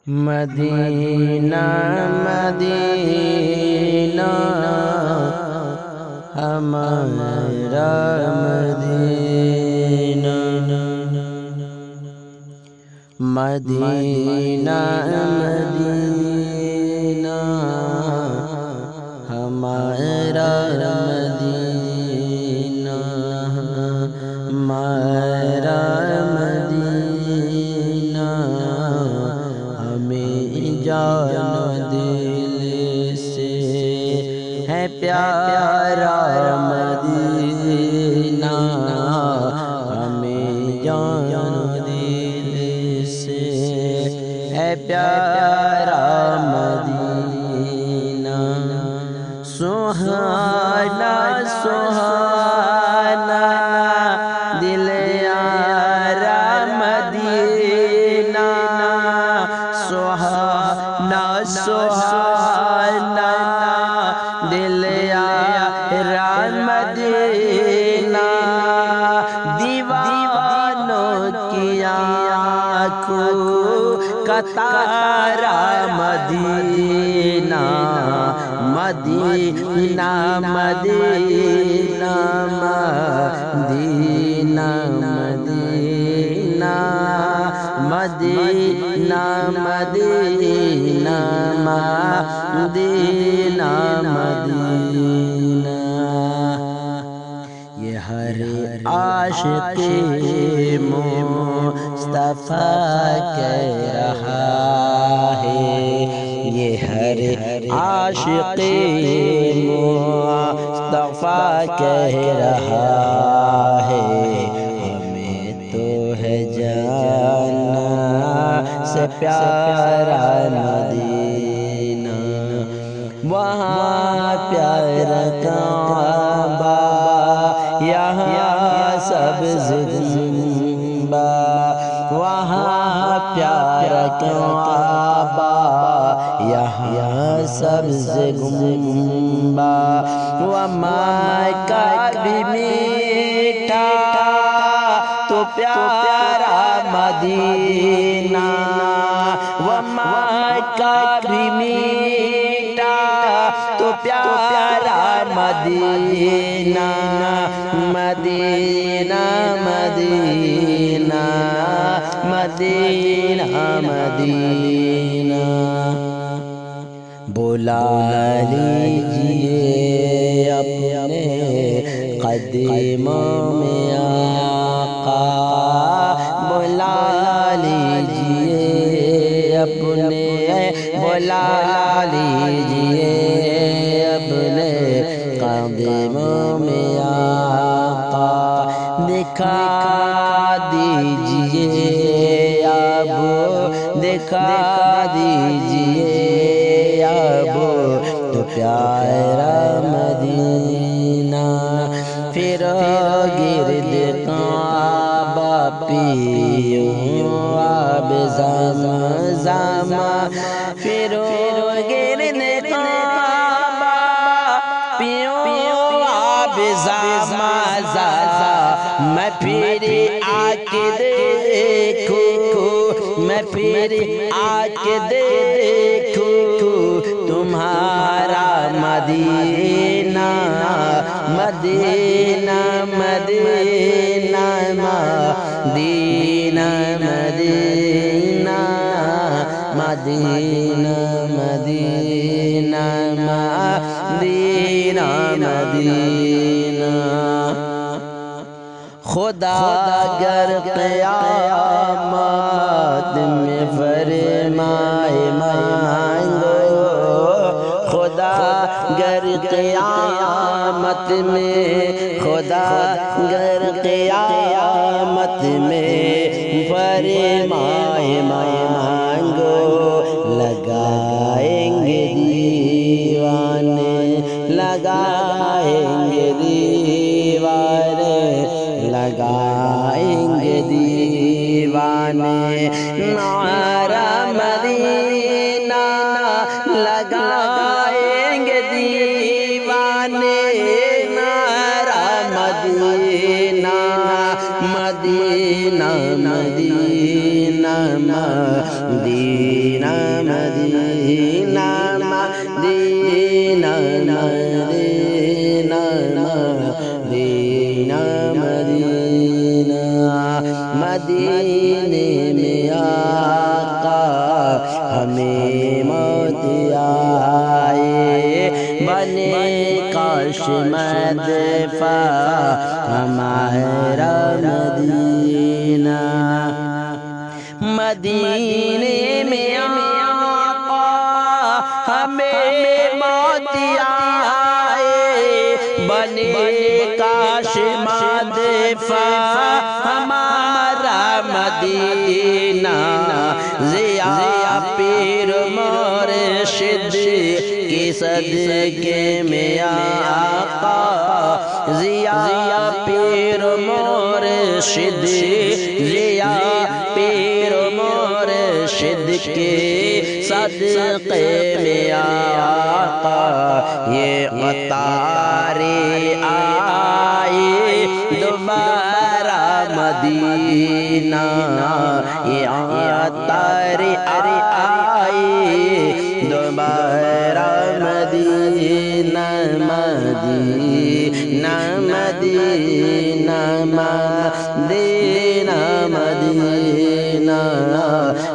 مدینہ مدینہ ہمارا مدینہ، مدینہ مدینہ ہمارا مدینہ، ہمارا مدینہ ہمیں جان دل سے ہے پیارا مدینہ، ہمیں جان دل سے ہے پیارا مدینہ، سہانا سہانا دل یارا مدینہ، سہانا سہانا دل یارا مدینہ، دیوانوں کی آنکھوں کا تارا مدینہ، مدینہ مدینہ مدینہ مدینہ مدینہ مدینہ مدینہ مدینہ، یہ ہر عاشق مصطفیٰ کہہ رہا ہے، یہ ہر عاشق مصطفیٰ کہہ رہا ہے، ہمیں تو ہے جانا سے پیارا مدینہ، وہاں پیارا کعبہ یہاں سبز گنبد، وہاں پیارا کعبہ یہاں سبز گنبد، وہاں کا بھی میٹھا تو پیارا مدینہ، وہاں کا بھی میٹھا تو پیارا مدینہ، مدینہ مدینہ مدینہ مدینہ، بلا لیجئے اپنے قدموں میں آقا، بلا لیجئے اپنے، بلا لیجئے اپنے قدموں میں آقا، دکھا دیجئے اب، دکھا دیجئے اب تو پیارا مدینہ، پھر گرد کعبہ پیو آب زمزم، پھر گرد کعبہ پیو آب زمزم، میں پھر آ کے دیکھوں، میں پھر آ کے دیکھوں تمہارا مدینہ، مدینہ مدینہ مدینہ مدینہ مدینہ مدینہ مدینہ مدینہ، خدا اگر قیامت میں فرمائے مانگو، خدا اگر قیامت میں، خدا اگر قیامت میں فرمائے مانگو، لگائیں گے دیوانے، لگائیں گے دیوانے، لگائیں گے دیوانے نعرہ مدینہ، لگائیں گے دیوانے نعرہ مدینہ، مدینہ مدینہ مدینہ مدینہ مدینہ مدینہ مدینہ مدینے میں آقا ہمیں موت آئے بنے کاش مدفع ہمارا مدینہ مدینے میں آقا ہمیں موت آئے بنے کاش مدفع ہمارا مدینہ ضیا پیر مرشد کے صدقے میں آقا ضیا پیر مرشد ضیا پیر مرشد کے صدقے میں آقا یہ قطارے آئے دوبارہ مدینہ یہ قطارے آئے دوبارہ مدینہ مدینہ مدینہ مدینہ مدینہ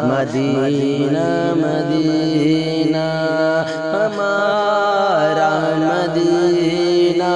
مدینہ مدینہ ہمارا مدینہ